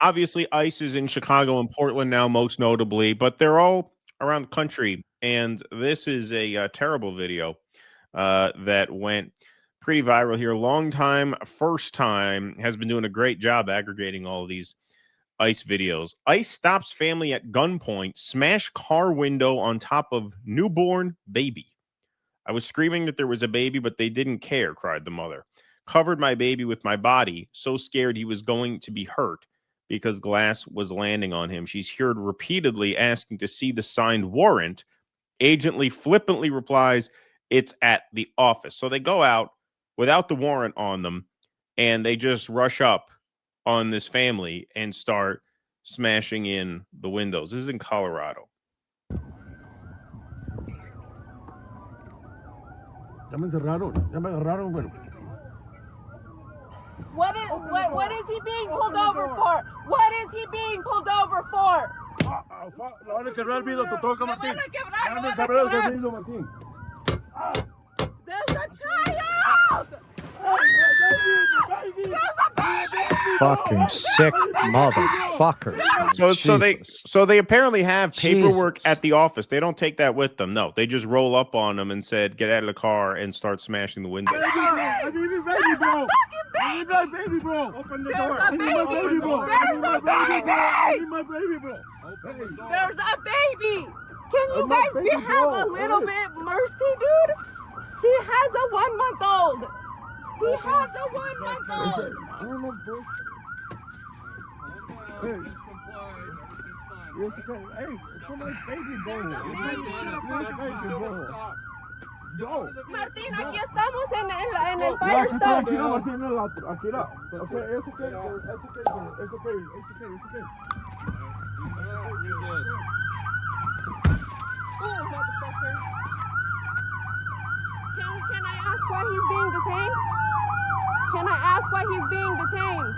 obviously ICE is in Chicago and Portland now, most notably, but they're all around the country. And this is a terrible video that went pretty viral here. Long time, first time, has been doing a great job aggregating all of these ICE videos. ICE stops family at gunpoint, smash car window on top of newborn baby. I was screaming that there was a baby, but they didn't care, cried the mother. Covered my baby with my body, so scared he was going to be hurt because glass was landing on him. She's heard repeatedly asking to see the signed warrant. Agently flippantly replies, it's at the office. So they go out without the warrant on them and they just rush up on this family and start smashing in the windows. This is in Colorado. Ya me encerraron, ya me agarraron, bueno. What is he being pulled over for? What is he being pulled over for? Le van a quebrar el vidrio, te toca, Martín. Le van a quebrar el vidrio, Martín. There's a child! There's a baby! Fucking sick motherfuckers. So they apparently have paperwork Jesus. at the office. They don't take that with them. No, they just roll up on them and said, "Get out of the car," and start smashing the windows. I need my baby, bro. I need my baby, bro. Open the door. I need my baby, bro. There's a baby! I need my baby, bro. There's a baby! Can you guys have a little bit mercy, dude? He has a 1-month-old. He has a 1-month-old. I don't know, bro. Hey. It's okay. Hey, it's somebody's baby, bro. It's baby, bro. Yo. Martín, aquí estamos en el Aquí Firestone. tranquilo, Martín, en el otro. Aquí no. Okay, it's okay. It's okay. It's okay. It's okay. It's okay. Oh, motherfucker. Can I ask why he's being detained? Can I ask why he's being detained?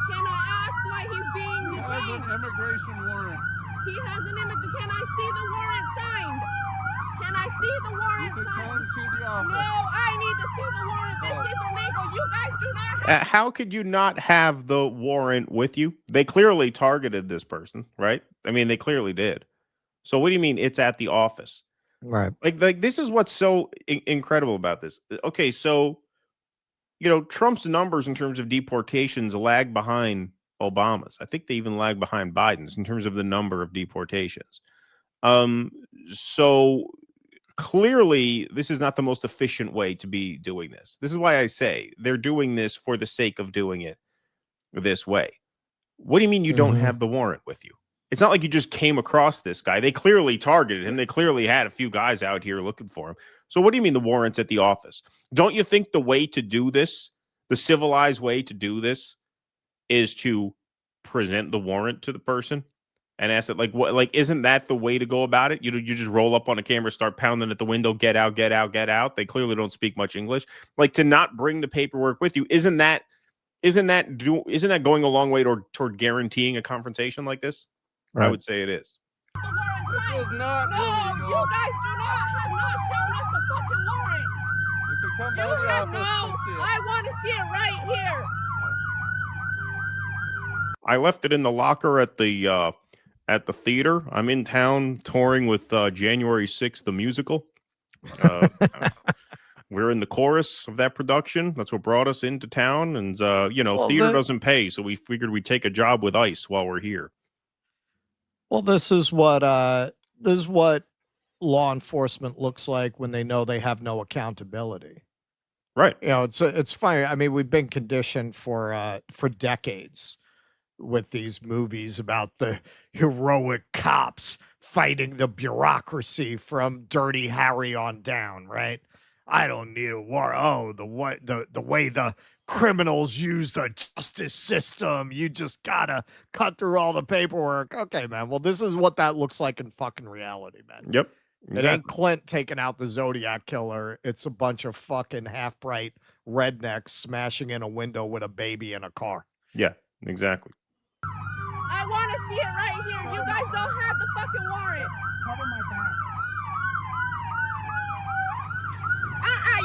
Can I ask why he's being He has detained? an immigration warrant. He has an image. Can I see the warrant signed? Can I see the You warrant can come signed? to the office. No, I need to see the warrant. This is illegal. You guys do not have. How could you not have the warrant with you? They clearly targeted this person, right? I mean, they clearly did. So what do you mean it's at the office? Right. Like this is what's so incredible about this. Okay, so Trump's numbers in terms of deportations lag behind Obama's. I think they even lag behind Biden's in terms of the number of deportations. So clearly this is not the most efficient way to be doing this. This is why I say they're doing this for the sake of doing it this way. What do you mean you don't have the warrant with you? It's not like you just came across this guy. They clearly targeted him. They clearly had a few guys out here looking for him. So what do you mean the warrant's at the office? Don't you think the way to do this, the civilized way to do this, is to present the warrant to the person and ask it, like, what? Like, isn't that the way to go about it? You just roll up on a camera, start pounding at the window, get out, get out, get out. They clearly don't speak much English. Like, to not bring the paperwork with you, isn't that going a long way toward guaranteeing a confrontation like this? Right. I would say it is. The warrant signed. This is not No, illegal. you guys have not shown us the fucking warrant. You can come You by the have office no. and see it. I want to see it right here. I left it in the locker at the theater. I'm in town touring with January 6th, the musical. We're in the chorus of that production. That's what brought us into town. And, theater doesn't pay. So we figured we'd take a job with ICE while we're here. Well, this is what law enforcement looks like when they know they have no accountability. Right. It's funny. I mean, we've been conditioned for decades with these movies about the heroic cops fighting the bureaucracy from Dirty Harry on down, right? I don't need a war. Oh, the way the criminals use the justice system. You just gotta cut through all the paperwork. Okay, man. Well, this is what that looks like in fucking reality, man. Yep. It ain't Clint taking out the Zodiac killer. It's a bunch of fucking half-bright rednecks smashing in a window with a baby in a car. Yeah, exactly. I want to see it right here. You guys don't have the fucking warrant. Cover my back.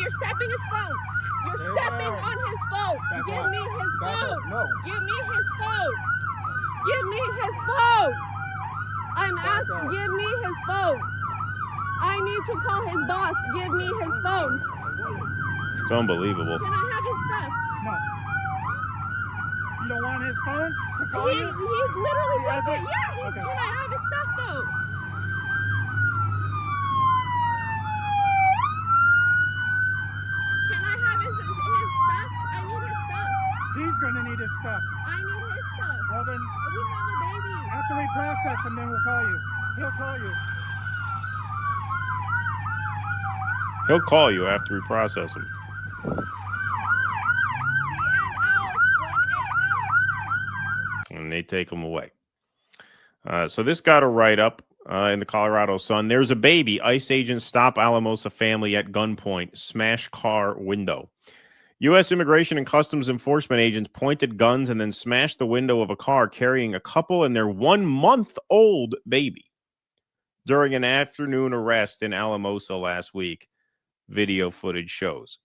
You're stepping his phone. You're stepping on his phone. Give me his phone. No. Give me his phone. his phone. I'm asking, give me his phone. I need to call his boss. Give me his phone. It's unbelievable. Can I have his stuff? No. You don't want his phone to call He you? literally He has took it. it? Yeah, Okay. can I have his stuff though? Can I have his stuff? I need his stuff. He's going to need his stuff. I need his stuff. Well, then, We have a baby. after we process him, then we'll call you. He'll call you. He'll call you after we process him. And they take him away. So this got a write-up in the Colorado Sun. There's a baby. ICE agents stop Alamosa family at gunpoint. Smash car window. U.S. Immigration and Customs Enforcement agents pointed guns and then smashed the window of a car carrying a couple and their 1-month-old baby during an afternoon arrest in Alamosa last week, video footage shows.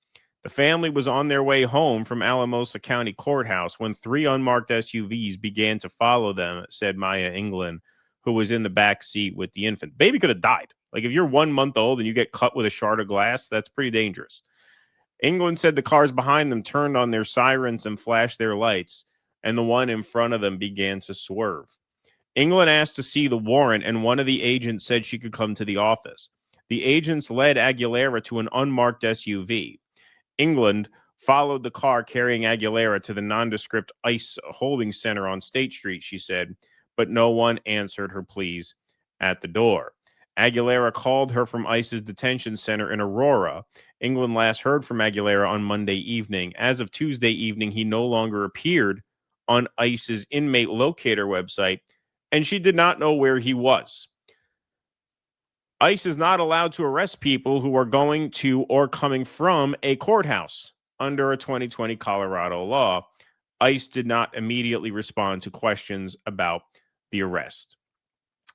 The family was on their way home from Alamosa County Courthouse when 3 unmarked SUVs began to follow them, said Maya England, who was in the back seat with the infant. Baby could have died. Like, if you're 1 month old and you get cut with a shard of glass, that's pretty dangerous. England said the cars behind them turned on their sirens and flashed their lights, and the one in front of them began to swerve. England asked to see the warrant, and one of the agents said she could come to the office. The agents led Aguilera to an unmarked SUV. England followed the car carrying Aguilera to the nondescript ICE holding center on State Street, she said, but no one answered her pleas at the door. Aguilera called her from ICE's detention center in Aurora. England last heard from Aguilera on Monday evening. As of Tuesday evening, he no longer appeared on ICE's inmate locator website, and she did not know where he was. ICE is not allowed to arrest people who are going to or coming from a courthouse under a 2020 Colorado law. ICE did not immediately respond to questions about the arrest.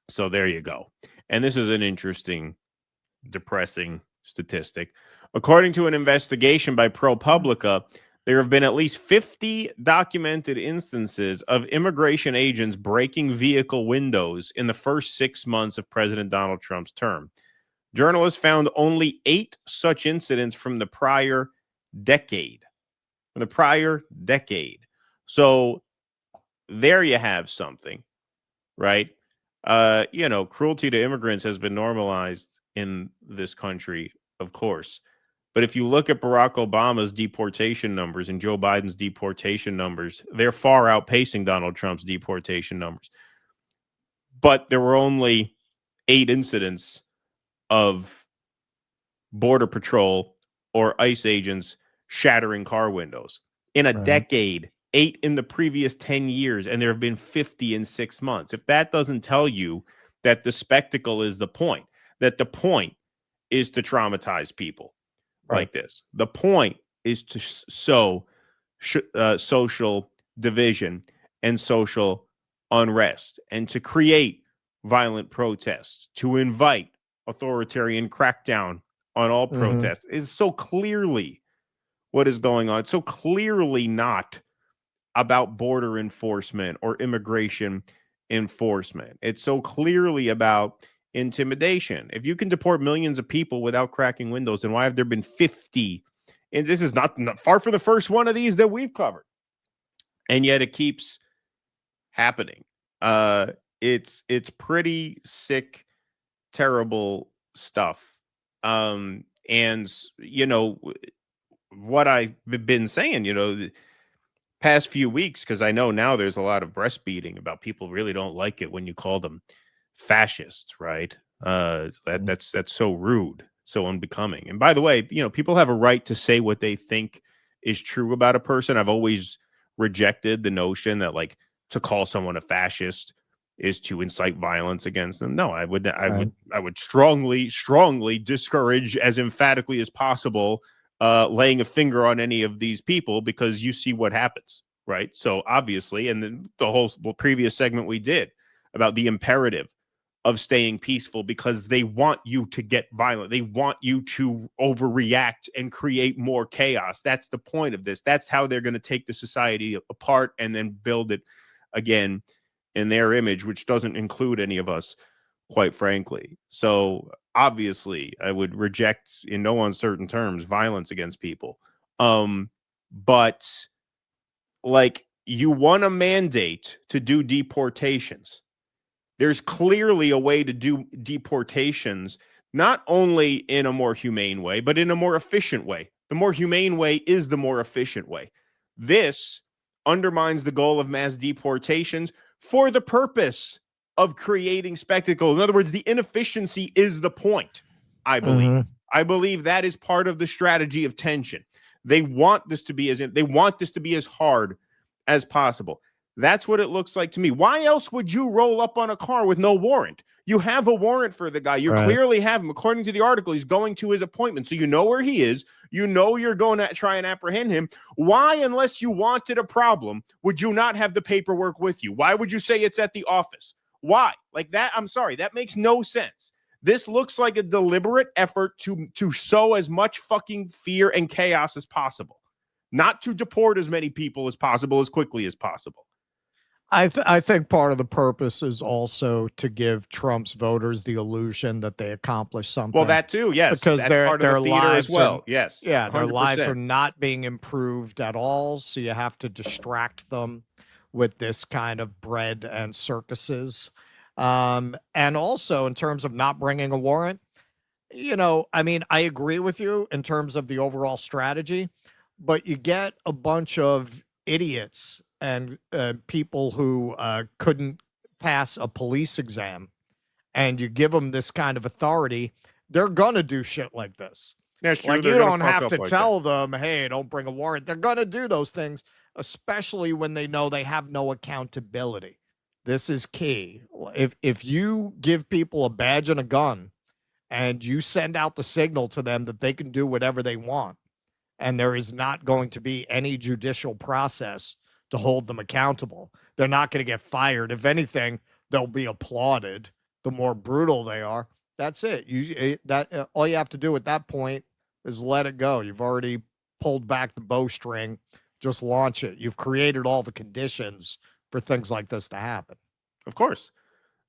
So there you go. And this is an interesting, depressing statistic. According to an investigation by ProPublica, there have been at least 50 documented instances of immigration agents breaking vehicle windows in the first 6 months of President Donald Trump's term. Journalists found only 8 such incidents from the prior decade. So there you have something, right? Cruelty to immigrants has been normalized in this country, of course. But if you look at Barack Obama's deportation numbers and Joe Biden's deportation numbers, they're far outpacing Donald Trump's deportation numbers. But there were only 8 incidents of Border Patrol or ICE agents shattering car windows in a decade. 8 in the previous 10 years, and there have been 50 in 6 months. If that doesn't tell you that the spectacle is the point, that the point is to traumatize people like this. The point is to sow social division and social unrest and to create violent protests, to invite authoritarian crackdown on all protests is so clearly what is going on. It's so clearly not about border enforcement or immigration enforcement. It's so clearly about intimidation. If you can deport millions of people without cracking windows, then why have there been 50? And this is not far from the first one of these that we've covered. And yet it keeps happening. It's pretty sick, terrible stuff. And what I've been saying, the past few weeks, because I know now there's a lot of breastfeeding about people really don't like it when you call them fascists, right? That's so rude, so unbecoming. And by the way, people have a right to say what they think is true about a person. I've always rejected the notion that to call someone a fascist is to incite violence against them. No, I would strongly discourage as emphatically as possible laying a finger on any of these people, because you see what happens, right? So obviously, and then the whole previous segment we did about the imperative of staying peaceful, because they want you to get violent. They want you to overreact and create more chaos. That's the point of this. That's how they're going to take the society apart and then build it again in their image, which doesn't include any of us, quite frankly. So obviously, I would reject in no uncertain terms violence against people. But like, you want a mandate to do deportations. There's clearly a way to do deportations, not only in a more humane way, but in a more efficient way. The more humane way is the more efficient way. This undermines the goal of mass deportations for the purpose of creating spectacle. In other words, the inefficiency is the point, I believe. Mhm. I believe that is part of the strategy of tension. They want this to be as hard as possible. That's what it looks like to me. Why else would you roll up on a car with no warrant? You have a warrant for the guy. You Right. clearly have him. According to the article, he's going to his appointment. So you know where he is. You know you're going to try and apprehend him. Why, unless you wanted a problem, would you not have the paperwork with you? Why would you say it's at the office? Why? Like that, I'm sorry, that makes no sense. This looks like a deliberate effort to sow as much fucking fear and chaos as possible, not to deport as many people as possible as quickly as possible. I think part of the purpose is also to give Trump's voters the illusion that they accomplished something. Well, that too, yes, because that's their part of the theater lives as well. are, Yes, yeah, their lives 100%. are not being improved at all. So you have to distract them with this kind of bread and circuses. And also in terms of not bringing a warrant, I mean, I agree with you in terms of the overall strategy, but you get a bunch of idiots and people who couldn't pass a police exam, and you give them this kind of authority, they're gonna do shit like this. That's true. Like, They're you gonna don't fuck have up to like tell them, hey, don't bring a warrant. They're gonna do those things, especially when they know they have no accountability. This is key. If you give people a badge and a gun, and you send out the signal to them that they can do whatever they want, and there is not going to be any judicial process to hold them accountable. They're not going to get fired. If anything, they'll be applauded. The more brutal they are, that's it. All you have to do at that point is let it go. You've already pulled back the bowstring. Just launch it. You've created all the conditions for things like this to happen. Of course.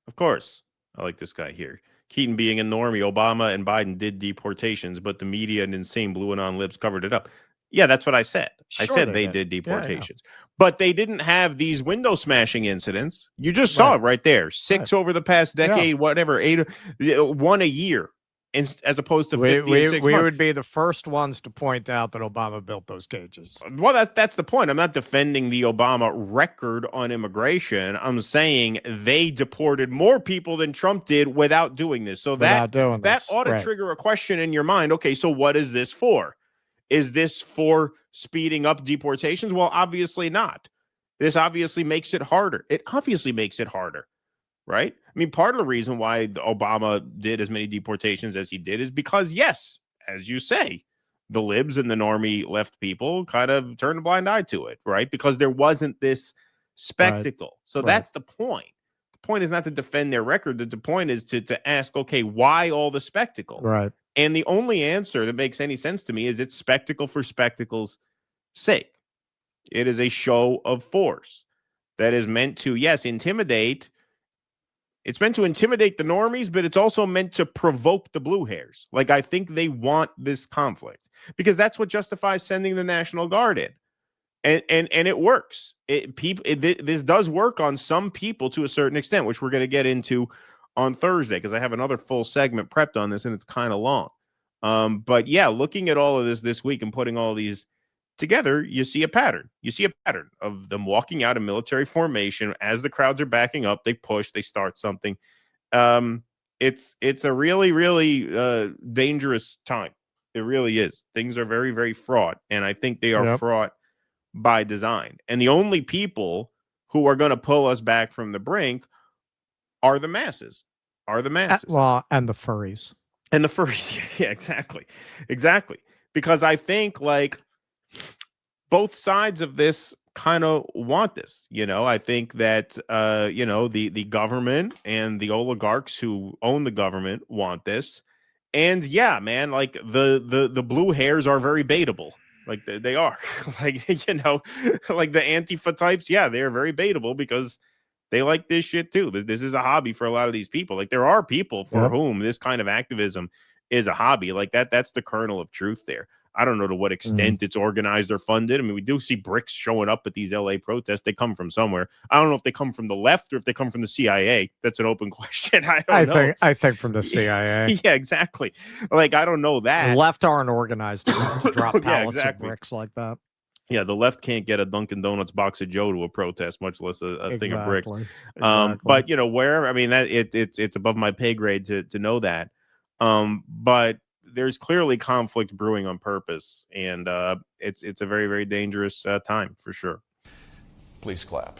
I like this guy here. Keaton being a normie, Obama and Biden did deportations, but the media and insane blue and on lips covered it up. Yeah, that's what I said. I Sure said they they did. did Yeah, yeah. deportations, but they didn't have these window smashing incidents. You just saw Right. it right there. 6 over the past decade, whatever, 8, 1 a year, as opposed to 50 in 6 We months. would be the first ones to point out that Obama built those cages. Well, that's the point. I'm not defending the Obama record on immigration. I'm saying they deported more people than Trump did without doing this. So that ought to trigger a question in your mind. Okay, so what is this for? Is this for speeding up deportations? Well, obviously not. This obviously makes it harder. It obviously makes it harder, right? I mean, part of the reason why Obama did as many deportations as he did is because, yes, as you say, the libs and the normie left people kind of turned a blind eye to it, right? Because there wasn't this spectacle. So that's the point. The point is not to defend their record. The point is to ask, okay, why all the spectacle? Right. And the only answer that makes any sense to me is it's spectacle for spectacle's sake. It is a show of force that is meant to, yes, intimidate. It's meant to intimidate the normies, but it's also meant to provoke the blue hairs. Like, I think they want this conflict because that's what justifies sending the National Guard in. And it works. This does work on some people to a certain extent, which we're going to get into on Thursday because I have another full segment prepped on this and it's kind of long. But yeah, looking at all of this week and putting all these together, you see a pattern. You see a pattern of them walking out in military formation as the crowds are backing up. They push, they start something. It's a really, really dangerous time. It really is. Things are very, very fraught, and I think they are fraught by design. And the only people who are going to pull us back from the brink are the masses. Well, and the furries. And the furries. Yeah, exactly. Because I think like both sides of this kind of want this. I think that the government and the oligarchs who own the government want this. And yeah, man, like the blue hairs are very baitable. Like they are. Like, like the Antifa types, yeah, they're very baitable because They like this shit too. This is a hobby for a lot of these people. Like, there are people for Yep. whom this kind of activism is a hobby. Like that's the kernel of truth there. I don't know to what extent it's organized or funded. I mean, we do see bricks showing up at these LA protests. They come from somewhere. I don't know if they come from the left or if they come from the CIA. That's an open question. I think from the CIA. Yeah, exactly. Like, I don't know that. The left aren't organized enough to drop Yeah, pallets exactly. of bricks like that. Yeah, the left can't get a Dunkin' Donuts box of Joe to a protest, much less a thing of bricks. Exactly. But you know, wherever, I mean, that it's above my pay grade to know that. But there's clearly conflict brewing on purpose, and it's a very, very dangerous time for sure. Please clap.